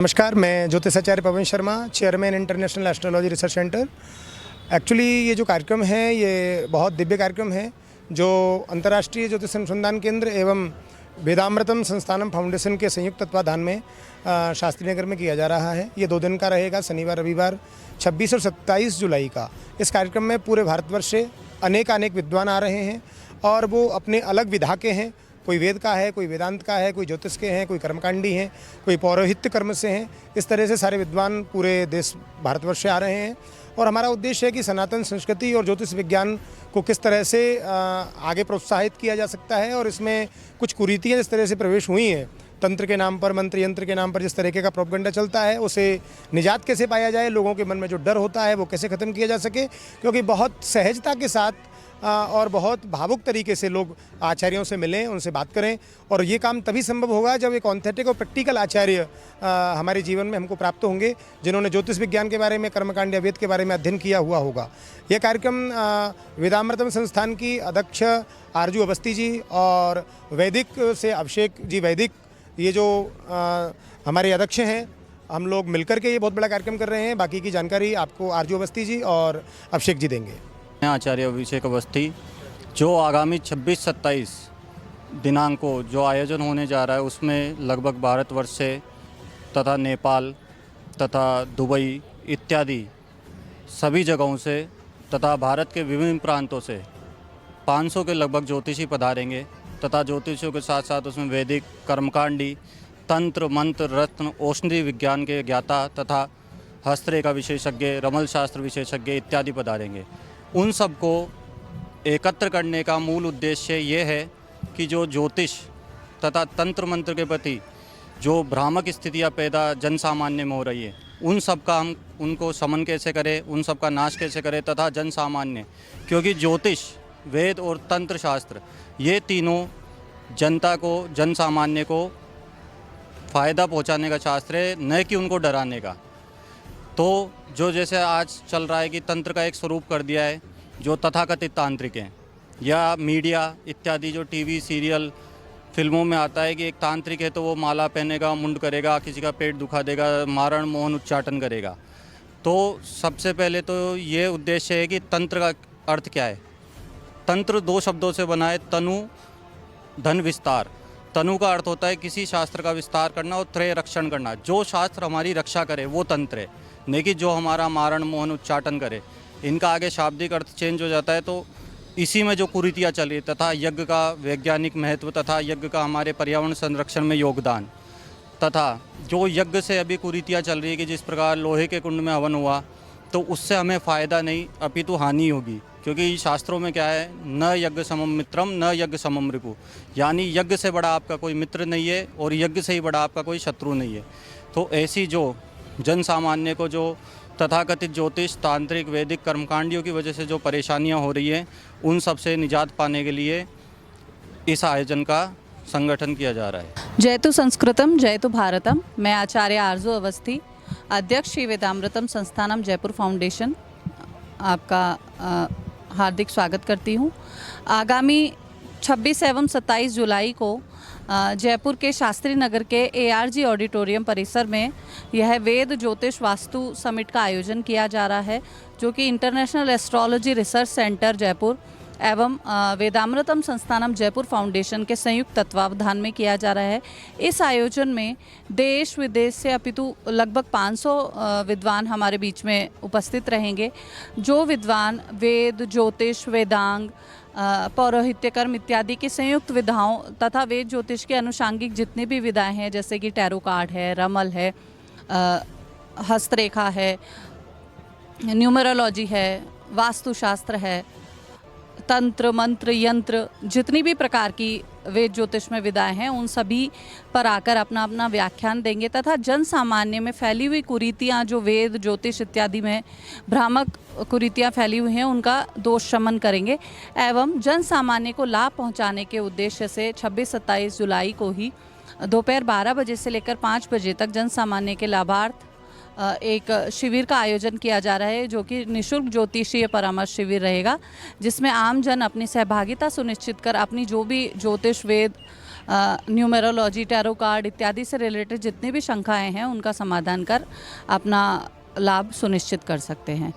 नमस्कार, मैं ज्योतिषाचार्य Pavan Sharma, chairman international astrology research centre. Actually ये जो कार्यक्रम है ये बहुत दिव्य कार्यक्रम है जो अंतर्राष्ट्रीय ज्योतिष अनुसंधान केंद्र एवं वेदामृतम संस्थानम फाउंडेशन के संयुक्त तत्वाधान में शास्त्री नगर में किया जा रहा है। ये 2 दिन का रहेगा, शनिवार रविवार 26 और 27 जुलाई का। इस कार्यक्रम में पूरे भारतवर्ष से अनेक विद्वान आ रहे हैं और वो अपने अलग विधा के हैं। कोई वेद का है, कोई वेदांत का है, कोई ज्योतिष के हैं, कोई कर्मकांडी हैं, कोई पौरोहित्य कर्म से हैं। इस तरह से सारे विद्वान पूरे देश भारतवर्ष से आ रहे हैं और हमारा उद्देश्य है कि सनातन संस्कृति और ज्योतिष विज्ञान को किस तरह से आगे प्रोत्साहित किया जा सकता है और इसमें कुछ कुरीतियाँ जिस तरह से प्रवेश हुई हैं, तंत्र के नाम पर, मंत्र यंत्र के नाम पर जिस तरीके का प्रोपगंडा चलता है, उसे निजात कैसे पाया जाए, लोगों के मन में जो डर होता है वो कैसे ख़त्म किया जा सके। क्योंकि बहुत सहजता के साथ और बहुत भावुक तरीके से लोग आचार्यों से मिलें, उनसे बात करें और ये काम तभी संभव होगा जब एक ऑथेंटिक और प्रैक्टिकल आचार्य हमारे जीवन में हमको प्राप्त होंगे, जिन्होंने ज्योतिष विज्ञान के बारे में, कर्मकांड या वेद के बारे में अध्ययन किया हुआ होगा। यह कार्यक्रम वेदामृतम संस्थान की अध्यक्ष आरजू अवस्थी जी और वैदिक से अभिषेक जी, वैदिक ये जो हमारे अध्यक्ष हैं, हम लोग मिलकर के ये बहुत बड़ा कार्यक्रम कर रहे हैं। बाकी की जानकारी आपको आरजू अवस्थी जी और अभिषेक जी देंगे। आचार्य अभिषेक अवस्थी, जो आगामी 26-27 दिनांक को जो आयोजन होने जा रहा है उसमें लगभग भारतवर्ष से तथा नेपाल तथा दुबई इत्यादि सभी जगहों से तथा भारत के विभिन्न प्रांतों से 500 के लगभग ज्योतिषी पधारेंगे तथा ज्योतिषियों के साथ साथ उसमें वैदिक, कर्मकांडी, तंत्र, मंत्र, रत्न, औषधि विज्ञान के ज्ञाता तथा हस्तरेखा विशेषज्ञ, रमल शास्त्र विशेषज्ञ इत्यादि पधारेंगे। उन सबको एकत्र करने का मूल उद्देश्य ये है कि जो ज्योतिष तथा तंत्र मंत्र के प्रति जो भ्रामक स्थितियाँ पैदा जन सामान्य में हो रही है, उन सब का हम उनको शमन कैसे करें, उन सब का नाश कैसे करें तथा जन सामान्य, क्योंकि ज्योतिष, वेद और तंत्र शास्त्र ये तीनों जनता को, जन सामान्य को फ़ायदा पहुँचाने का शास्त्र है, न कि उनको डराने का। तो जो जैसे आज चल रहा है कि तंत्र का एक स्वरूप कर दिया है जो तथाकथित तांत्रिक हैं, या मीडिया इत्यादि जो टीवी सीरियल फिल्मों में आता है कि एक तांत्रिक है तो वो माला पहनेगा, मुंड करेगा, किसी का पेट दुखा देगा, मारण मोहन उच्चाटन करेगा। तो सबसे पहले तो ये उद्देश्य है कि तंत्र का अर्थ क्या है। तंत्र 2 शब्दों से बना है, तनु धन विस्तार। तनु का अर्थ होता है किसी शास्त्र का विस्तार करना और त्रय रक्षण करना। जो शास्त्र हमारी रक्षा करे वो तंत्र है, नहीं कि जो हमारा मारण मोहन उच्चाटन करे। इनका आगे शाब्दिक अर्थ चेंज हो जाता है। तो इसी में जो कुरीतियाँ चली तथा यज्ञ का वैज्ञानिक महत्व तथा यज्ञ का हमारे पर्यावरण संरक्षण में योगदान तथा जो यज्ञ से अभी कुरीतियाँ चल रही है कि जिस प्रकार लोहे के कुंड में हवन हुआ तो उससे हमें फ़ायदा नहीं अपितु हानि होगी। क्योंकि शास्त्रों में क्या है, न यज्ञ समम मित्रम न यज्ञ समम रिपु, यानी यज्ञ से बड़ा आपका कोई मित्र नहीं है और यज्ञ से ही बड़ा आपका कोई शत्रु नहीं है। तो ऐसी जो जन सामान्य को जो तथाकथित ज्योतिष, तांत्रिक, वैदिक, कर्मकांडियों की वजह से जो परेशानियां हो रही हैं, उन सब से निजात पाने के लिए इस आयोजन का संगठन किया जा रहा है। जयतु संस्कृतम जयतु भारतम। मैं आचार्य आरजू अवस्थी, अध्यक्ष श्री वेदामृतम संस्थानम जयपुर फाउंडेशन, आपका हार्दिक स्वागत करती हूँ। आगामी 26 एवं 27 जुलाई को जयपुर के शास्त्री नगर के ARG ऑडिटोरियम परिसर में यह वेद ज्योतिष वास्तु समिट का आयोजन किया जा रहा है, जो कि international astrology research centre Jaipur एवं वेदामृतम संस्थानम जयपुर फाउंडेशन के संयुक्त तत्वावधान में किया जा रहा है। इस आयोजन में देश विदेश से अपितु लगभग 500 विद्वान हमारे बीच में उपस्थित रहेंगे। जो विद्वान वेद, ज्योतिष, वेदांग, पौरोहित्य कर्म इत्यादि की संयुक्त विधाओं तथा वेद ज्योतिष के अनुषांगिक जितनी भी विधाएं हैं, जैसे कि टैरो कार्ड है, रमल है, हस्तरेखा है, न्यूमरोलॉजी है, वास्तुशास्त्र है, तंत्र, मंत्र, यंत्र, जितनी भी प्रकार की वेद ज्योतिष में विधाएं हैं, उन सभी पर आकर अपना अपना व्याख्यान देंगे तथा जन सामान्य में फैली हुई कुरीतियाँ, जो वेद ज्योतिष इत्यादि में भ्रामक कुरीतियाँ फैली हुई हैं, उनका दोष शमन करेंगे एवं जन सामान्य को लाभ पहुंचाने के उद्देश्य से 26-27 जुलाई को ही दोपहर 12 बजे से लेकर 5 बजे तक जन सामान्य के लाभार्थ एक शिविर का आयोजन किया जा रहा है, जो कि निःशुल्क ज्योतिषीय परामर्श शिविर रहेगा, जिसमें आम जन अपनी सहभागिता सुनिश्चित कर अपनी जो भी ज्योतिष, वेद न्यूमेरोलॉजी, टैरो कार्ड इत्यादि से रिलेटेड जितनी भी शंकाएं हैं उनका समाधान कर अपना लाभ सुनिश्चित कर सकते हैं।